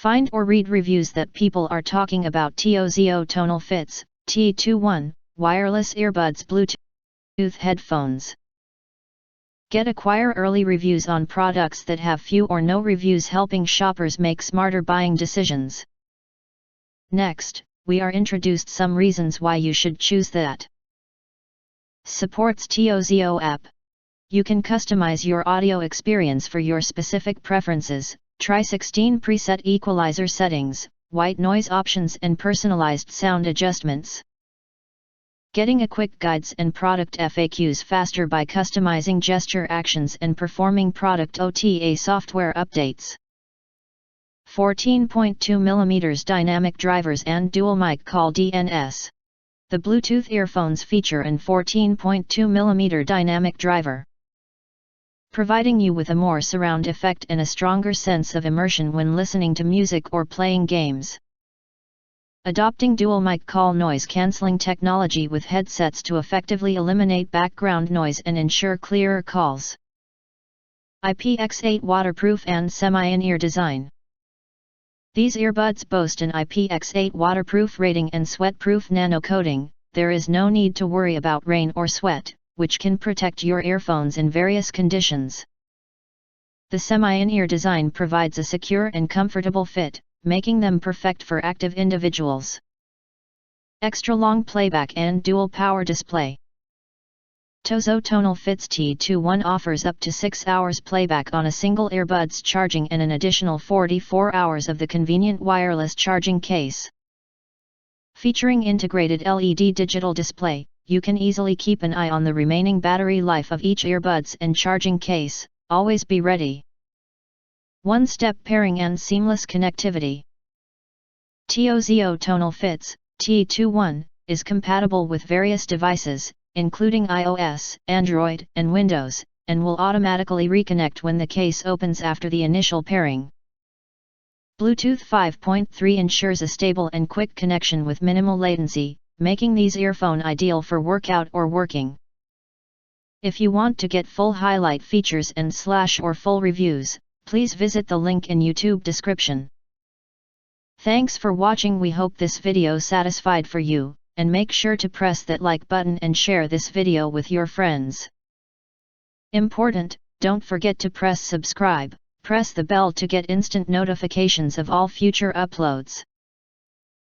Find or read reviews that people are talking about TOZO Tonal Fits, T21, wireless earbuds Bluetooth headphones. Acquire early reviews on products that have few or no reviews, helping shoppers make smarter buying decisions. Next, we are introduced some reasons why you should choose that. Supports TOZO app. You can customize your audio experience for your specific preferences, try 16 preset equalizer settings, white noise options and personalized sound adjustments. Getting a quick guides and product FAQs faster by customizing gesture actions and performing product OTA software updates. 14.2mm dynamic drivers and dual mic call DNS. The Bluetooth earphones feature an 14.2mm dynamic driver, providing you with a more surround effect and a stronger sense of immersion when listening to music or playing games. Adopting dual mic call noise cancelling technology with headsets to effectively eliminate background noise and ensure clearer calls. IPX8 waterproof and semi-in-ear design. These earbuds boast an IPX8 waterproof rating and sweat-proof nano coating. There is no need to worry about rain or sweat, which can protect your earphones in various conditions. The semi-in-ear design provides a secure and comfortable fit, making them perfect for active individuals. Extra long playback and dual power display. TOZO Tonal Fits T21 offers up to 6 hours playback on a single earbuds charging and an additional 44 hours of the convenient wireless charging case. Featuring integrated LED digital display, you can easily keep an eye on the remaining battery life of each earbuds and charging case. Always be ready. One-step pairing and seamless connectivity. TOZO Tonal Fits, T21, is compatible with various devices, including iOS, Android, and Windows, and will automatically reconnect when the case opens after the initial pairing. Bluetooth 5.3 ensures a stable and quick connection with minimal latency, making these earphones ideal for workout or working. If you want to get full highlight features and / full reviews, please visit the link in YouTube description. Thanks for watching. We hope this video satisfied for you, and make sure to press that like button and share this video with your friends. Important, don't forget to press subscribe, press the bell to get instant notifications of all future uploads.